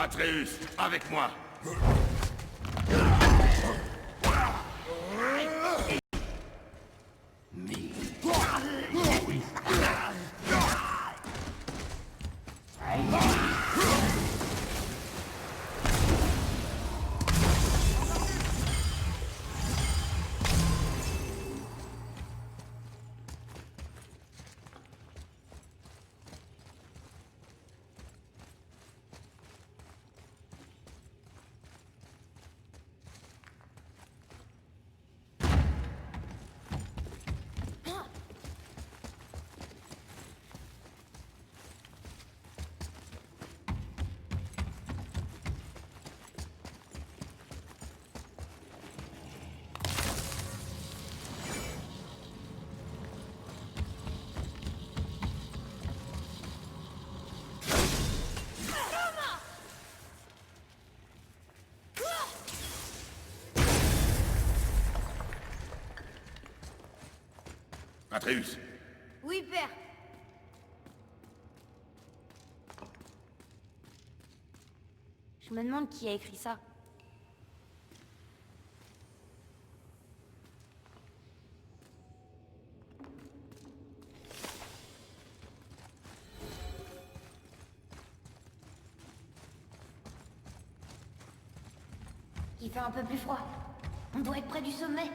Atreus, avec moi. Atreus. Oui, père. Je me demande qui a écrit ça. Il fait un peu plus froid. On doit être près du sommet.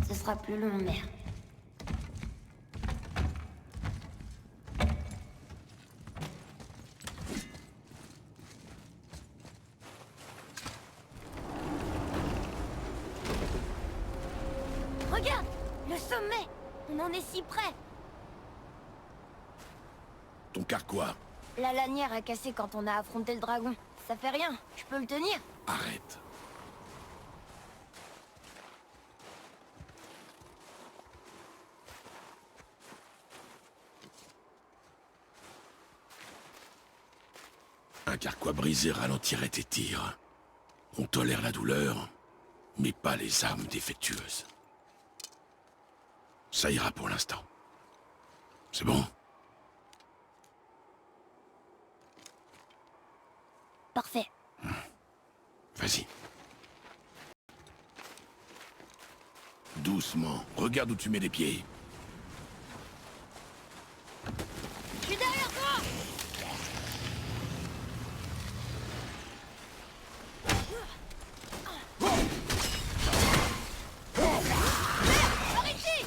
Ce sera plus long, mère. Regarde! Le sommet! On en est si près! Ton carquois. La lanière a cassé quand on a affronté le dragon. Ça fait rien, je peux le tenir. Arrête. Un carquois brisé ralentirait tes tirs. On tolère la douleur, mais pas les armes défectueuses. Ça ira pour l'instant. C'est bon? Parfait. Vas-y. Doucement. Regarde où tu mets les pieds. Je suis derrière toi! Par ici!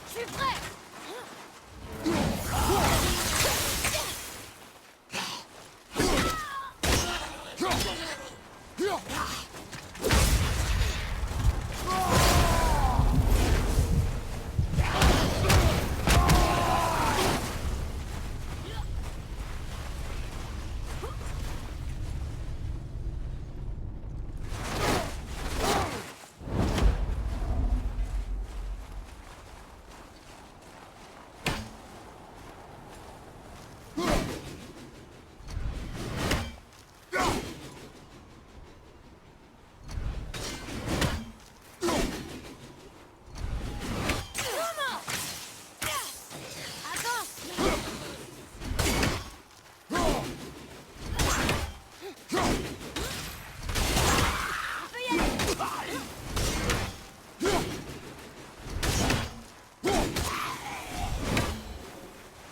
Je suis prêt!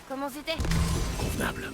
Comment c'était? Convenable.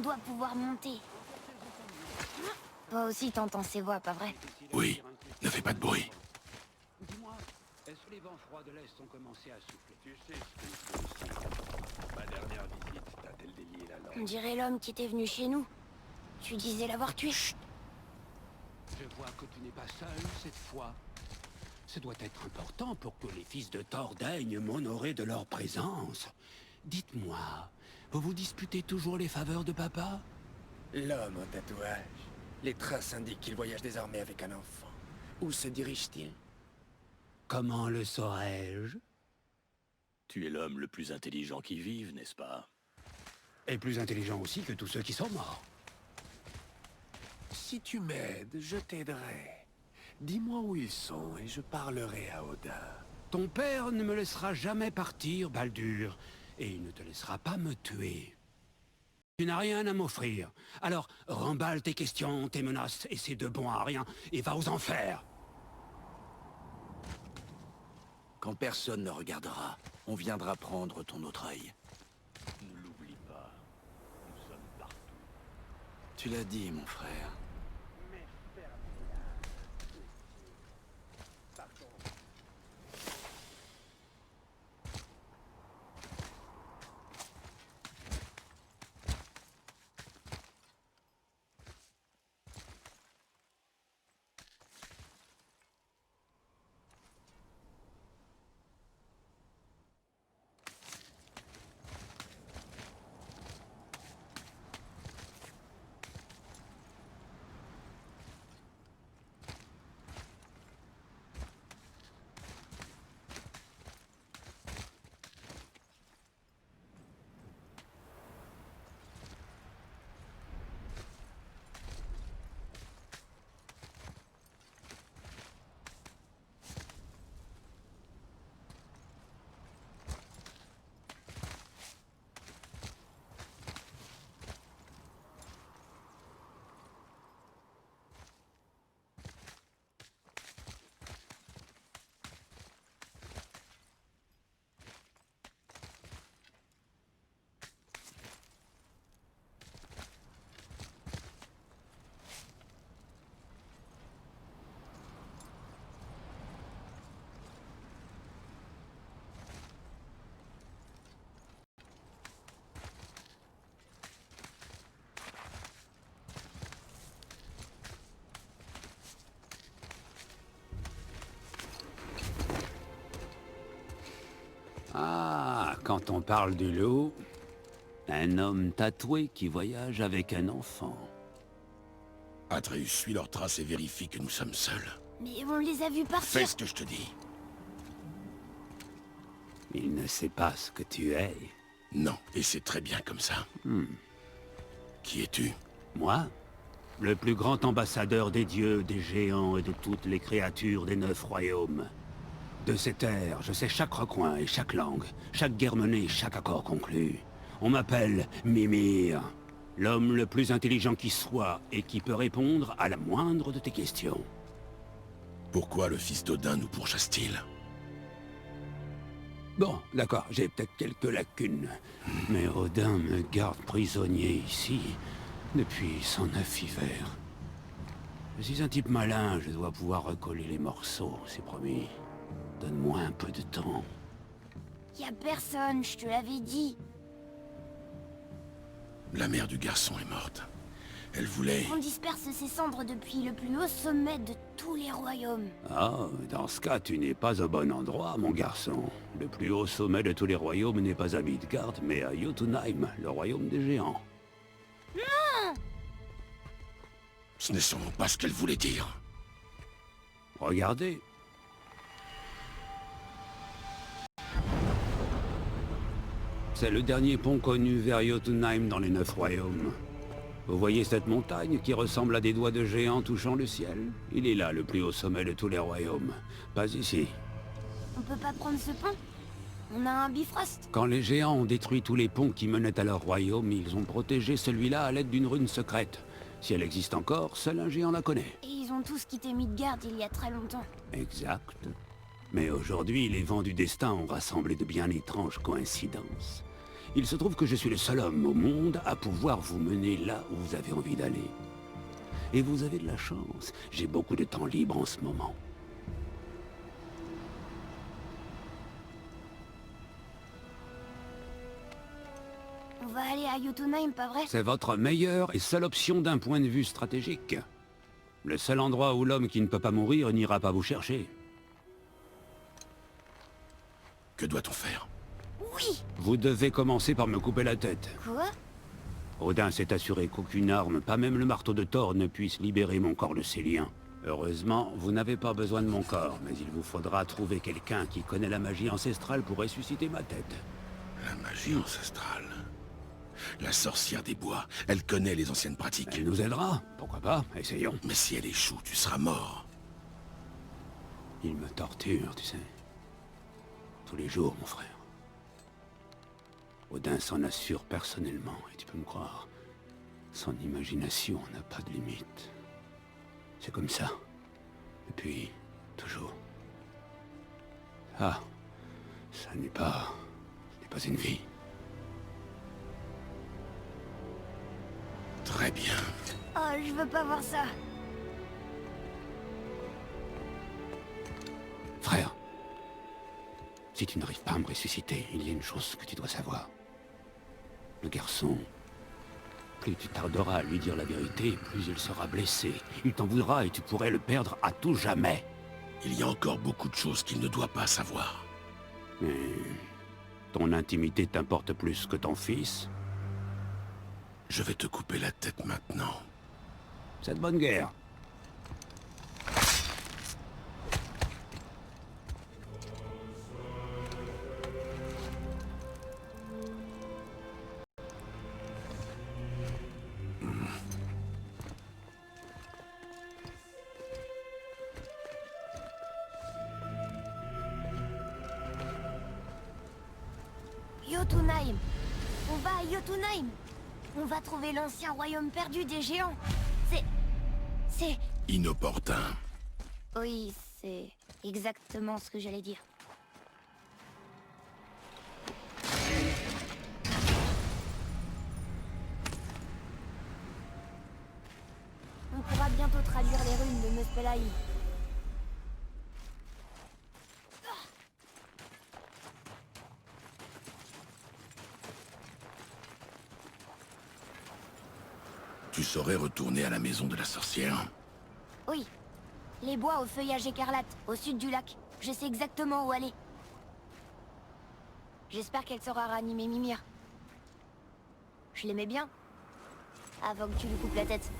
dois pouvoir monter. Toi aussi t'entends ces voix, pas vrai? Oui, ne fais pas de bruit. Dis-moi, est-ce que les vents froids de l'Est ont commencé à souffler? Tu sais ce que c'est aussi. Ma dernière visite t'a-t-elle délié la On langue? dirait l'homme qui était venu chez nous. Tu disais l'avoir tué. Chut. Je vois que tu n'es pas seul cette fois. Ce doit être important pour que les fils de Thor daignent m'honorer de leur présence. Dites-moi, vous vous disputez toujours les faveurs de papa? L'homme au tatouage. Les traces indiquent qu'il voyage désormais avec un enfant. Où se dirige-t-il? Comment le saurais-je? Tu es l'homme le plus intelligent qui vive, n'est-ce pas? Et plus intelligent aussi que tous ceux qui sont morts. Si tu m'aides, je t'aiderai. Dis-moi où ils sont et je parlerai à Odin. Ton père ne me laissera jamais partir, Baldur, et il ne te laissera pas me tuer. Tu n'as rien à m'offrir. Alors, remballe tes questions, tes menaces, et c'est de bon à rien, et va aux enfers. Quand personne ne regardera, on viendra prendre ton autre œil. Ne l'oublie pas, nous sommes partout. Tu l'as dit, mon frère. Ah, quand on parle du loup, un homme tatoué qui voyage avec un enfant. Atreus suit leurs traces et vérifie que nous sommes seuls. Mais on les a vus partir. Fais ce que je te dis. Il ne sait pas ce que tu es. Non, et c'est très bien comme ça. Qui es-tu? Moi, le plus grand ambassadeur des dieux, des géants et de toutes les créatures des 9 royaumes. De ces terres, je sais chaque recoin et chaque langue, chaque guerre menée, chaque accord conclu. On m'appelle Mimir, l'homme le plus intelligent qui soit et qui peut répondre à la moindre de tes questions. Pourquoi le fils d'Odin nous pourchasse-t-il? Bon, d'accord, j'ai peut-être quelques lacunes, mais Odin me garde prisonnier ici depuis 109 hivers. Je suis un type malin, je dois pouvoir recoller les morceaux, c'est promis. Donne-moi un peu de temps. Y a personne, je te l'avais dit. La mère du garçon est morte. Elle voulait... On disperse ses cendres depuis le plus haut sommet de tous les royaumes. Ah, dans ce cas, tu n'es pas au bon endroit, mon garçon. Le plus haut sommet de tous les royaumes n'est pas à Midgard, mais à Jotunheim, le royaume des géants. Ce n'est sûrement pas ce qu'elle voulait dire. Regardez. C'est le dernier pont connu vers Jotunheim dans les 9 royaumes. Vous voyez cette montagne qui ressemble à des doigts de géants touchant le ciel? Il est là, le plus haut sommet de tous les royaumes. Pas ici. On peut pas prendre ce pont? On a un Bifrost. Quand les géants ont détruit tous les ponts qui menaient à leur royaume, ils ont protégé celui-là à l'aide d'une rune secrète. Si elle existe encore, seul un géant la connaît. Et ils ont tous quitté Midgard il y a très longtemps. Exact. Mais aujourd'hui, les vents du destin ont rassemblé de bien étranges coïncidences. Il se trouve que je suis le seul homme au monde à pouvoir vous mener là où vous avez envie d'aller. Et vous avez de la chance. J'ai beaucoup de temps libre en ce moment. On va aller à Jotunheim, pas vrai? C'est votre meilleure et seule option d'un point de vue stratégique. Le seul endroit où l'homme qui ne peut pas mourir n'ira pas vous chercher. Que doit-on faire? Oui! Vous devez commencer par me couper la tête. Quoi? Odin s'est assuré qu'aucune arme, pas même le marteau de Thor, ne puisse libérer mon corps de ses liens. Heureusement, vous n'avez pas besoin de mon corps, mais il vous faudra trouver quelqu'un qui connaît la magie ancestrale pour ressusciter ma tête. La magie ancestrale. La sorcière des bois, elle connaît les anciennes pratiques. Elle nous aidera, pourquoi pas, essayons. Mais si elle échoue, tu seras mort. Il me torture, tu sais. Tous les jours, mon frère. Odin s'en assure personnellement, et tu peux me croire, son imagination n'a pas de limite. C'est comme ça. Depuis toujours. Ah, ça n'est pas une vie. Très bien. Oh, je veux pas voir ça. Frère, si tu n'arrives pas à me ressusciter, il y a une chose que tu dois savoir. Le garçon, plus tu tarderas à lui dire la vérité, plus il sera blessé. Il t'en voudra et tu pourrais le perdre à tout jamais. Il y a encore beaucoup de choses qu'il ne doit pas savoir. Mais ton intimité t'importe plus que ton fils? Je vais te couper la tête maintenant. C'est de bonne guerre. Jotunheim! On va à Jotunheim! On va trouver l'ancien royaume perdu des géants! C'est... Inopportun. Oui, c'est exactement ce que j'allais dire. On pourra bientôt traduire les runes de Muspelheim. Tu saurais retourner à la maison de la sorcière? Oui. Les bois au feuillage écarlate, au sud du lac. Je sais exactement où aller. J'espère qu'elle saura ranimer Mimir. Je l'aimais bien. Avant que tu lui coupes la tête.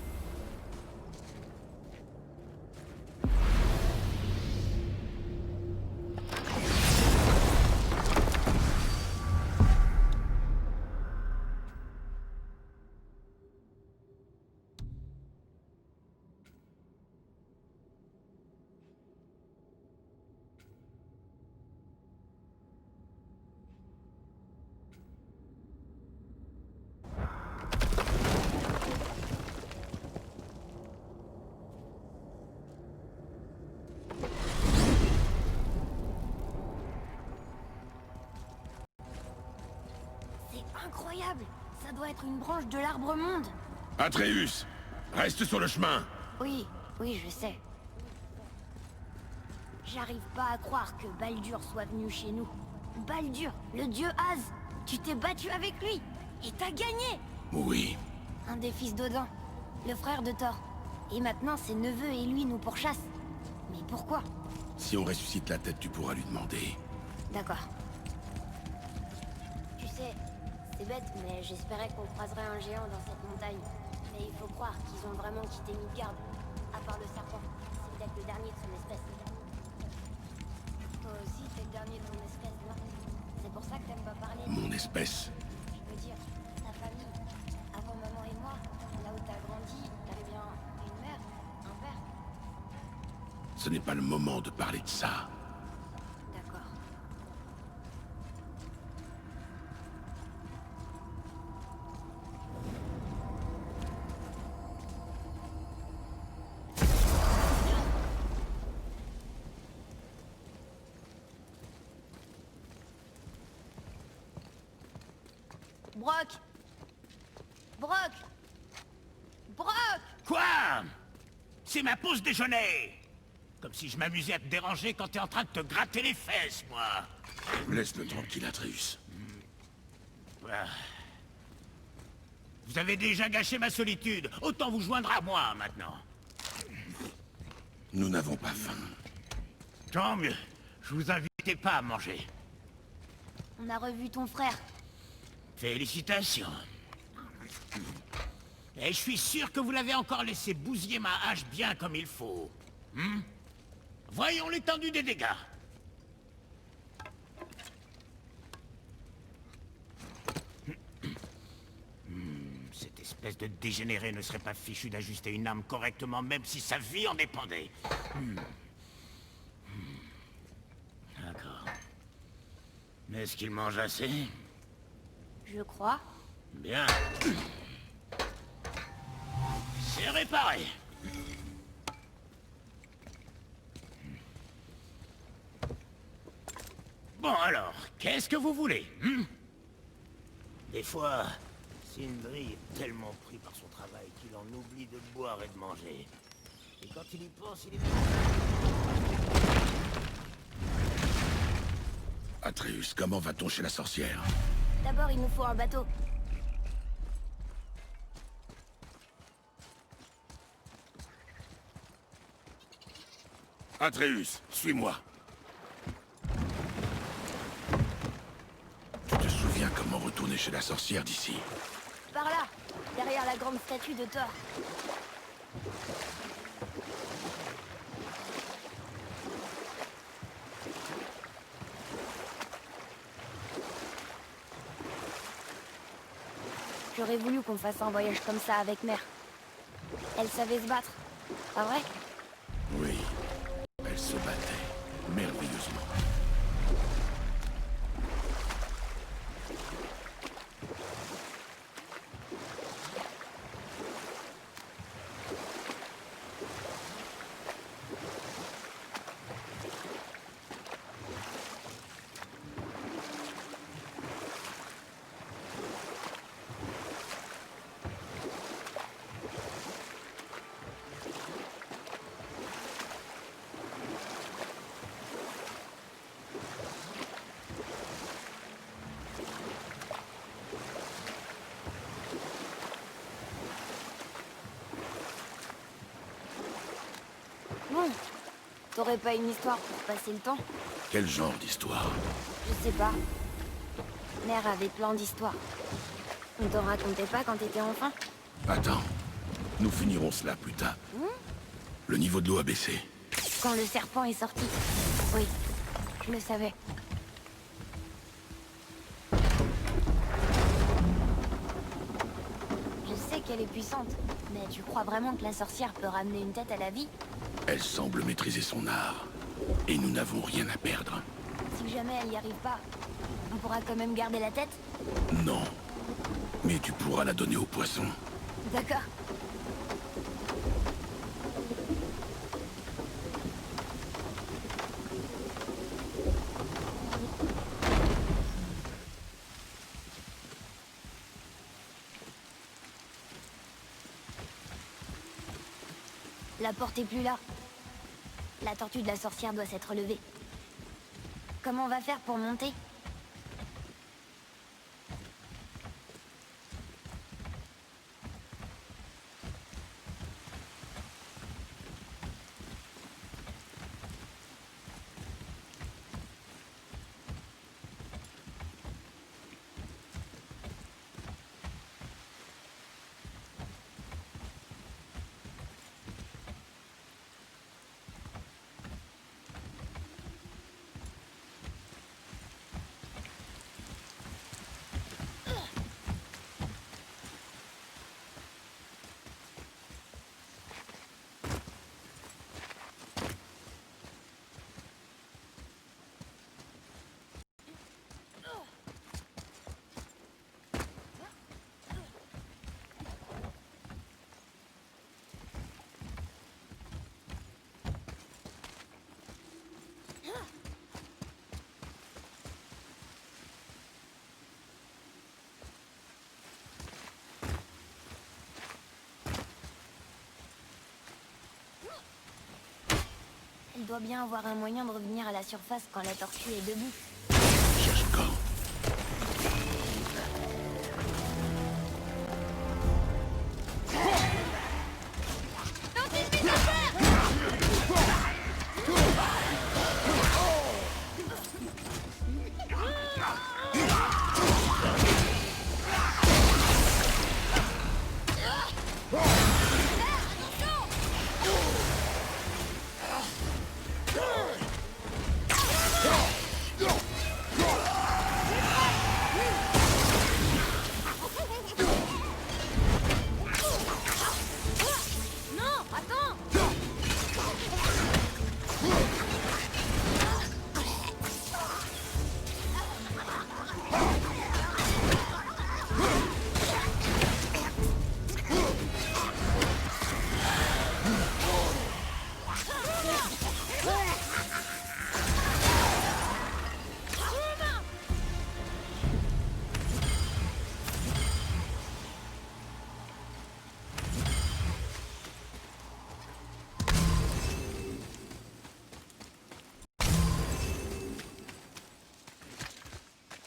Incroyable! Ça doit être une branche de l'arbre monde! Atreus, reste sur le chemin. Oui, oui, je sais. J'arrive pas à croire que Baldur soit venu chez nous. Baldur, le dieu Az! Tu t'es battu avec lui! Et t'as gagné! Oui. Un des fils d'Odin, le frère de Thor. Et maintenant ses neveux et lui nous pourchassent. Mais pourquoi? Si on ressuscite la tête, tu pourras lui demander. D'accord. Tu sais, c'est bête, mais j'espérais qu'on croiserait un géant dans cette montagne. Mais il faut croire qu'ils ont vraiment quitté Midgard. À part le serpent, c'est peut-être le dernier de son espèce. Toi aussi, t'es le dernier de ton espèce, non? C'est pour ça que t'aimes pas parler. Mon espèce. Je veux dire, ta famille, avant maman et moi, là où t'as grandi, t'avais bien une mère, un père. Ce n'est pas le moment de parler de ça. D'accord. Brock! Brock! Brock! Quoi? C'est ma pause déjeuner! Comme si je m'amusais à te déranger quand t'es en train de te gratter les fesses, moi! Laisse-le tranquille, Atreus. Ah. Vous avez déjà gâché ma solitude, autant vous joindre à moi, maintenant. Nous n'avons pas faim. Tant mieux, je vous invitais pas à manger. On a revu ton frère. Félicitations. Et je suis sûr que vous l'avez encore laissé bousiller ma hache bien comme il faut. Voyons l'étendue des dégâts. Cette espèce de dégénéré ne serait pas fichu d'ajuster une arme correctement, même si sa vie en dépendait. D'accord. Mais est-ce qu'il mange assez? Je crois. Bien. C'est réparé. Bon alors, qu'est-ce que vous voulez, Des fois, Sindri est tellement pris par son travail qu'il en oublie de boire et de manger. Et quand il y pense, il est... Atreus, comment va-t-on chez la sorcière? D'abord, il nous faut un bateau. Atreus, suis-moi. Tu te souviens comment retourner chez la sorcière d'ici? Par là, derrière la grande statue de Thor. J'aurais voulu qu'on fasse un voyage comme ça avec Mère. Elle savait se battre, pas vrai? Oui, elle se battait merveilleusement. Bon, t'aurais pas une histoire pour passer le temps? Quel genre d'histoire? Je sais pas. Mère avait plein d'histoires. On t'en racontait pas quand t'étais enfant? Attends, nous finirons cela plus tard. Le niveau de l'eau a baissé. Quand le serpent est sorti. Oui, je le savais. Je sais qu'elle est puissante, mais tu crois vraiment que la sorcière peut ramener une tête à la vie? Elle semble maîtriser son art. Et nous n'avons rien à perdre. Si jamais elle y arrive pas, on pourra quand même garder la tête? Non. Mais tu pourras la donner aux poissons. D'accord. La porte est plus là. La tortue de la sorcière doit s'être levée. Comment on va faire pour monter? Elle doit bien avoir un moyen de revenir à la surface quand la tortue est debout. Cherche quand. Non, attends!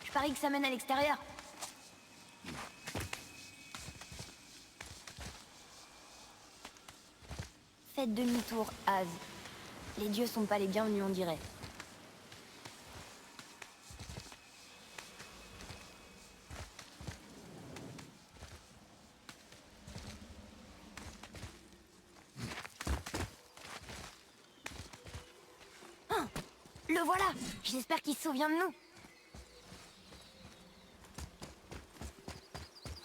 Je parie que ça mène à l'extérieur. Faites demi-tour, Az. Les dieux sont pas les bienvenus, on dirait. Ah, le voilà! J'espère qu'il se souvient de nous.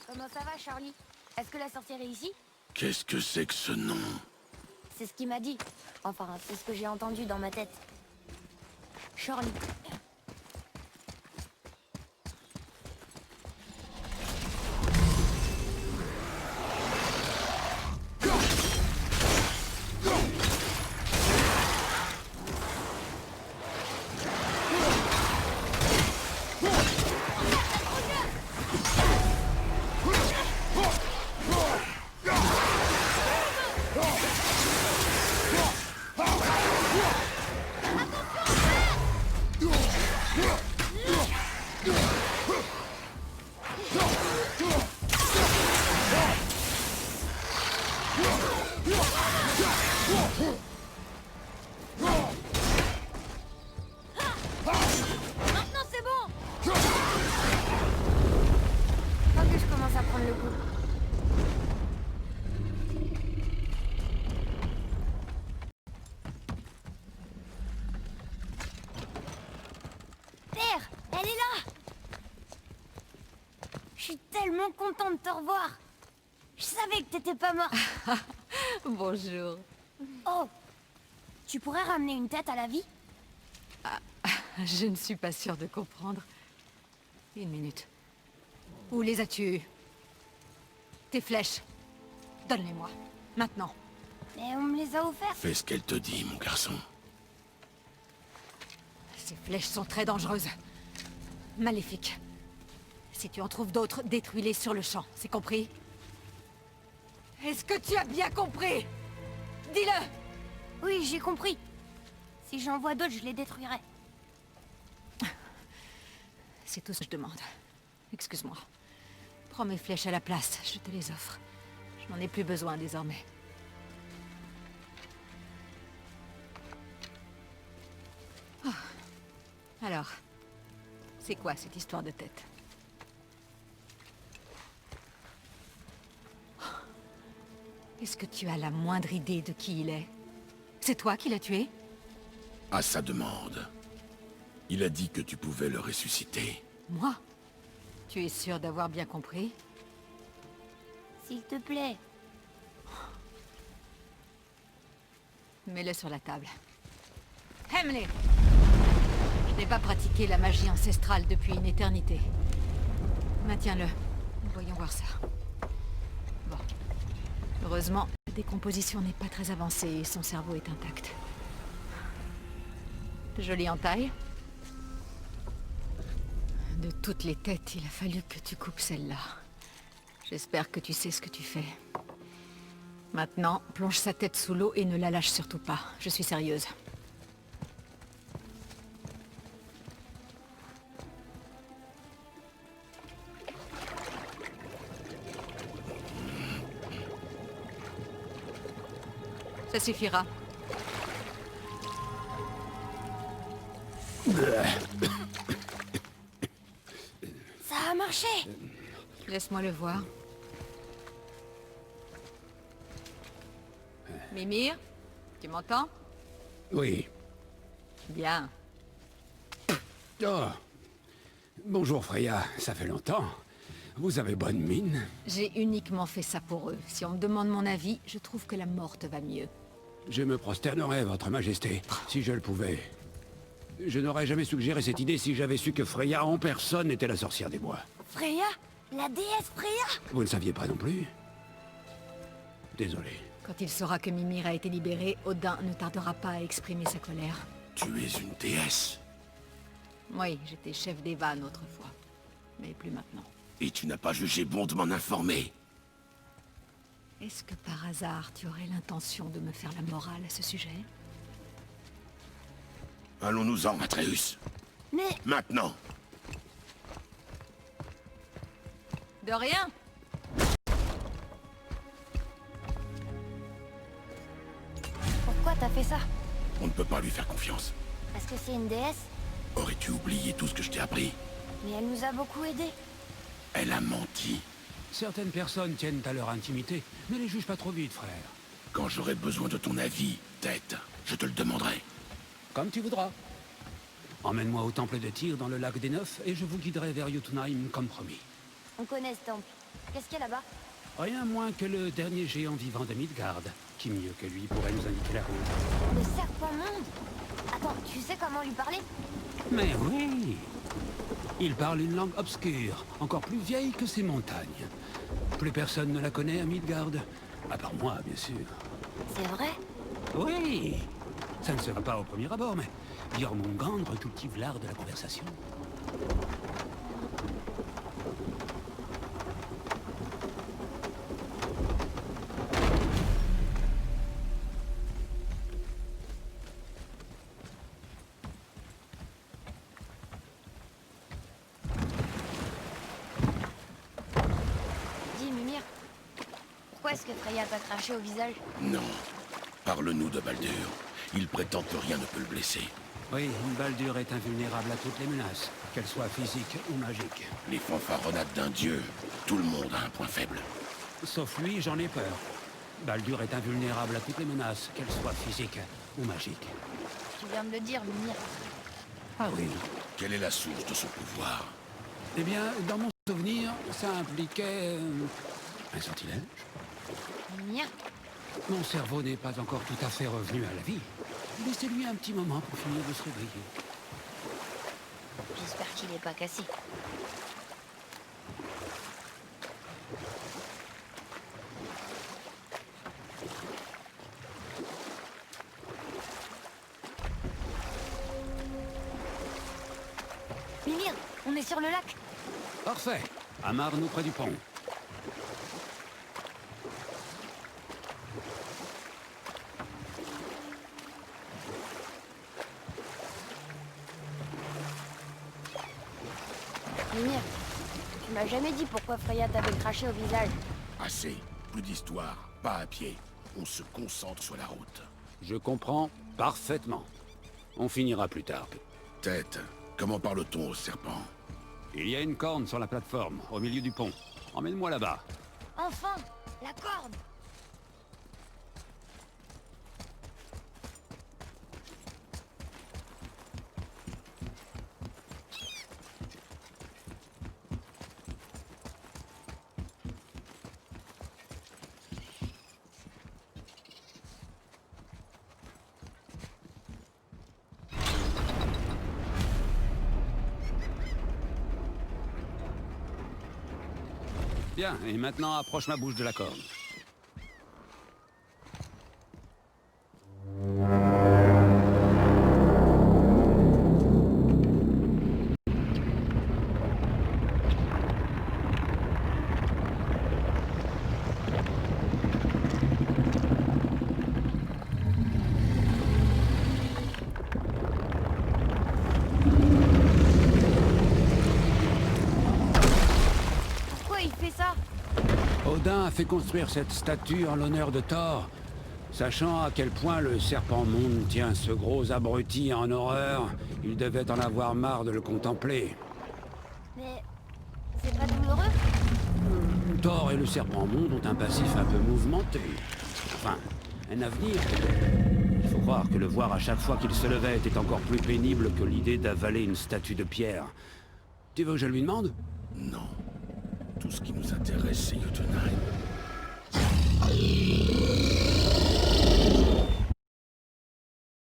Comment ça va, Charlie? Est-ce que la sorcière est ici? Qu'est-ce que c'est que ce nom? C'est ce qu'il m'a dit. Enfin, c'est ce que j'ai entendu dans ma tête. Charlie. Maintenant c'est bon! Faut que je commence à prendre le coup. Père, elle est là! Je suis tellement contente de te revoir. Je savais que t'étais pas mort. Bonjour. Oh, tu pourrais ramener une tête à la vie? Je ne suis pas sûre de comprendre. Une minute. Où les as-tu eues? Tes flèches. Donne-les-moi. Maintenant. Mais on me les a offertes. Fais ce qu'elle te dit, mon garçon. Ces flèches sont très dangereuses. Maléfiques. Si tu en trouves d'autres, détruis-les sur le champ. C'est compris? Est-ce que tu as bien compris? Dis-le! Oui, j'ai compris. Si j'en vois d'autres, je les détruirai. C'est tout ce que je demande. Excuse-moi. Prends mes flèches à la place, je te les offre. Je n'en ai plus besoin désormais. Ah. Alors, c'est quoi cette histoire de tête? Est-ce que tu as la moindre idée de qui il est? C'est toi qui l'as tué? À sa demande. Il a dit que tu pouvais le ressusciter. Moi? Tu es sûr d'avoir bien compris? S'il te plaît. Mets-le sur la table. Hemley! Je n'ai pas pratiqué la magie ancestrale depuis une éternité. Maintiens-le. Voyons voir ça. Bon. Heureusement, la décomposition n'est pas très avancée et son cerveau est intact. Jolie entaille. De toutes les têtes, il a fallu que tu coupes celle-là. J'espère que tu sais ce que tu fais. Maintenant, plonge sa tête sous l'eau et ne la lâche surtout pas. Je suis sérieuse. Ça suffira. Ça a marché! Laisse-moi le voir. Mimir, tu m'entends? Oui. Bien. Oh. Bonjour Freya, ça fait longtemps. Vous avez bonne mine. J'ai uniquement fait ça pour eux. Si on me demande mon avis, je trouve que la mort te va mieux. Je me prosternerais, votre majesté, si je le pouvais. Je n'aurais jamais suggéré cette idée si j'avais su que Freya en personne était la sorcière des bois. Freya? La déesse Freya? Vous ne saviez pas non plus? Désolé. Quand il saura que Mimir a été libéré, Odin ne tardera pas à exprimer sa colère. Tu es une déesse. Oui, j'étais chef des vannes autrefois. Mais plus maintenant. Et tu n'as pas jugé bon de m'en informer. Est-ce que par hasard, tu aurais l'intention de me faire la morale à ce sujet? Allons-nous-en, Atreus. Mais... Maintenant. De rien. Pourquoi t'as fait ça? On ne peut pas lui faire confiance. Parce que c'est une déesse? Aurais-tu oublié tout ce que je t'ai appris? Mais elle nous a beaucoup aidés. Elle a menti. Certaines personnes tiennent à leur intimité. Ne les juge pas trop vite, frère. Quand j'aurai besoin de ton avis, Tête, je te le demanderai. Comme tu voudras. Emmène-moi au temple de Tyr dans le lac des Neufs et je vous guiderai vers Jotunheim comme promis. On connaît ce temple. Qu'est-ce qu'il y a là-bas? Rien moins que le dernier géant vivant de Midgard. Qui mieux que lui pourrait nous indiquer la route? Le serpent monde? Attends, tu sais comment lui parler? Mais oui! Il parle une langue obscure, encore plus vieille que ces montagnes. Plus personne ne la connaît à Midgard. À part moi, bien sûr. C'est vrai? Oui! Ça ne se voit pas au premier abord, mais Jormungandr cultive l'art de la conversation. Dis, Mimir, pourquoi est-ce que Freya t'a craché au visage? Non. Parle-nous de Baldur. Il prétend que rien ne peut le blesser. Oui, Baldur est invulnérable à toutes les menaces, qu'elles soient physiques ou magiques. Les fanfaronnades d'un dieu. Tout le monde a un point faible. Sauf lui, j'en ai peur. Baldur est invulnérable à toutes les menaces, qu'elles soient physiques ou magiques. Tu viens de le dire, Mimir. Ah oui. Quelle est la source de son pouvoir? Eh bien, dans mon souvenir, ça impliquait... un sortilège. Mimir? Mon cerveau n'est pas encore tout à fait revenu à la vie. Laissez-lui un petit moment pour finir de se réveiller. J'espère qu'il n'est pas cassé. Mimir, on est sur le lac. Parfait. Amarre-nous près du pont. Mimir, tu m'as jamais dit pourquoi Freya t'avait craché au visage. Assez. Plus d'histoire. Pas à pied. On se concentre sur la route. Je comprends parfaitement. On finira plus tard. Tête, comment parle-t-on au serpent? Il y a une corne sur la plateforme, au milieu du pont. Emmène-moi là-bas. Enfin, la corde. Bien, et maintenant approche ma bouche de la corne. Pourquoi il fait ça? Odin a fait construire cette statue en l'honneur de Thor. Sachant à quel point le serpent monde tient ce gros abruti en horreur, il devait en avoir marre de le contempler. Mais c'est pas douloureux? Thor et le serpent monde ont un passif un peu mouvementé. Enfin, un avenir. Il faut croire que le voir à chaque fois qu'il se levait était encore plus pénible que l'idée d'avaler une statue de pierre. Tu veux que je lui demande? Non. Tout ce qui nous intéresse, c'est Jotunheim.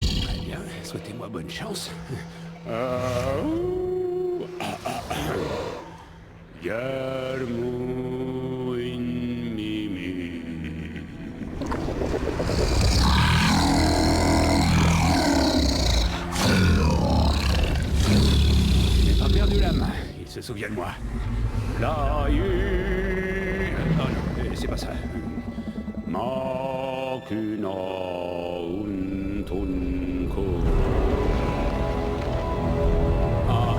Très bien, souhaitez-moi bonne chance. Yarmo in Mimi. Je n'ai pas perdu la main, il se souvient de moi. Oh non, c'est pas ça. Makuna untunko. Ah,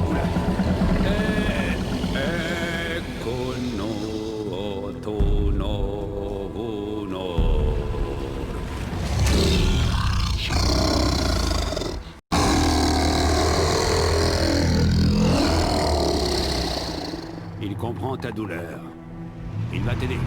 oula. Ekono tono uno. Il comprend ta douleur. Il va t'aider.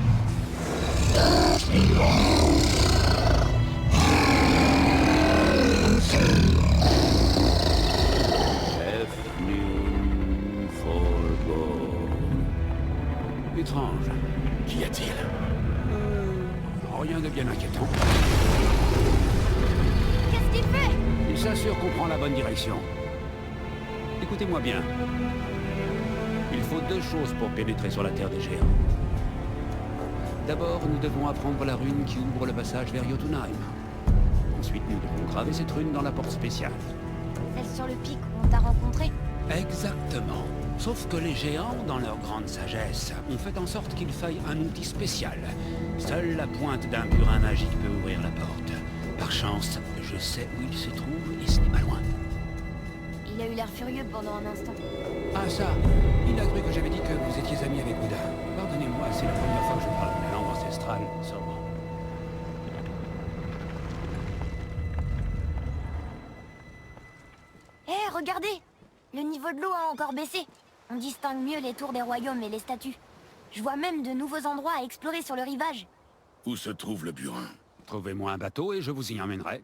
Chef Nune Forgo. Étrange. Qu'y a-t-il? Rien de bien inquiétant. Qu'est-ce qu'il fait? Il s'assure qu'on prend la bonne direction. Écoutez-moi bien. Il faut deux choses pour pénétrer sur la Terre des Géants. D'abord, nous devons apprendre la rune qui ouvre le passage vers Jotunheim. Ensuite, nous devons graver cette rune dans la porte spéciale. Celle sur le pic où on t'a rencontré? Exactement. Sauf que les géants, dans leur grande sagesse, ont fait en sorte qu'il faille un outil spécial. Seule la pointe d'un burin magique peut ouvrir la porte. Par chance, je sais où il se trouve et ce n'est pas loin. Il a eu l'air furieux pendant un instant. Ah ça, il a cru que j'avais dit que vous étiez amis avec Bouddha. Pardonnez-moi, c'est la première fois que je parle la langue ancestrale sobre. Hé, regardez! Le niveau de l'eau a encore baissé. On distingue mieux les tours des royaumes et les statues. Je vois même de nouveaux endroits à explorer sur le rivage. Où se trouve le burin? Trouvez-moi un bateau et je vous y emmènerai.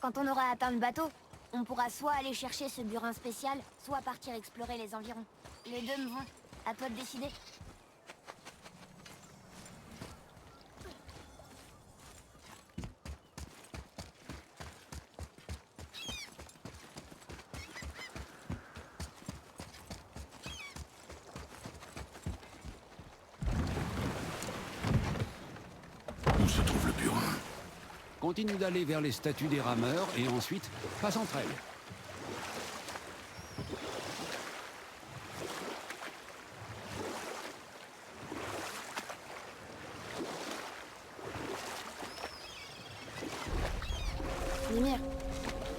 Quand on aura atteint le bateau, on pourra soit aller chercher ce burin spécial, soit partir explorer les environs. Les deux me vont. À toi de décider. Où se trouve le burin? Continue d'aller vers les statues des rameurs et ensuite passe entre elles. Mimir,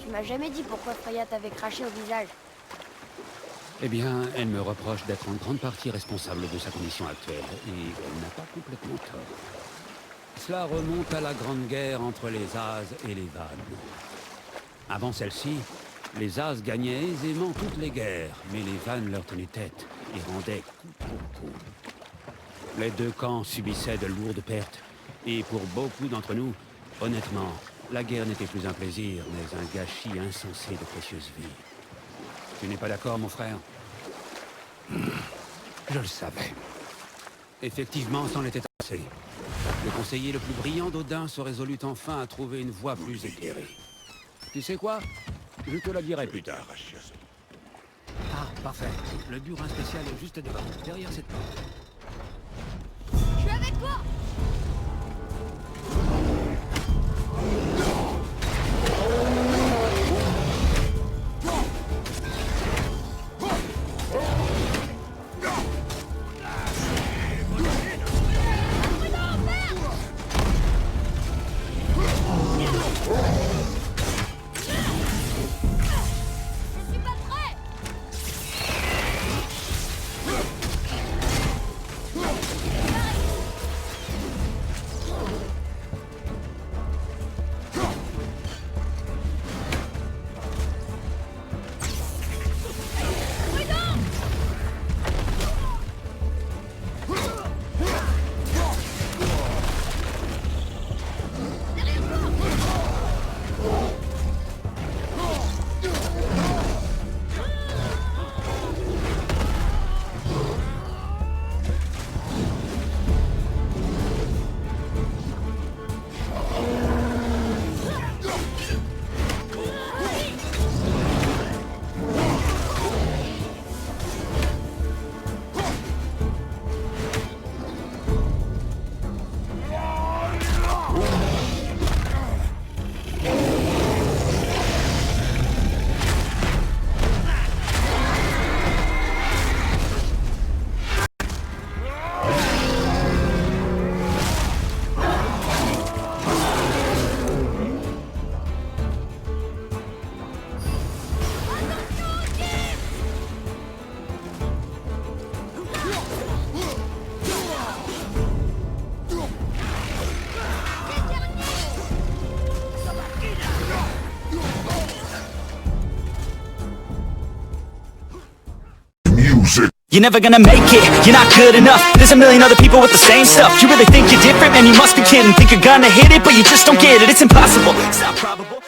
tu m'as jamais dit pourquoi Freya t'avait craché au visage. Eh bien, elle me reproche d'être en grande partie responsable de sa condition actuelle, et elle n'a pas complètement tort. Cela remonte à la grande guerre entre les As et les Vannes. Avant celle-ci, les As gagnaient aisément toutes les guerres, mais les Vannes leur tenaient tête et rendaient coup pour coup. Les deux camps subissaient de lourdes pertes, et pour beaucoup d'entre nous, honnêtement, la guerre n'était plus un plaisir, mais un gâchis insensé de précieuses vies. Tu n'es pas d'accord, mon frère? Je le savais. Effectivement, c'en était assez. Le conseiller le plus brillant d'Odin se résolut enfin à trouver une voie plus éclairée. Tu sais quoi? Je te la dirai plus tard. Ah, parfait. Le burin spécial est juste devant, derrière cette porte. Je suis avec toi! You're never gonna make it, you're not good enough. There's a million other people with the same stuff. You really think you're different? Man, you must be kidding. Think you're gonna hit it, but you just don't get it. It's impossible, it's not probable.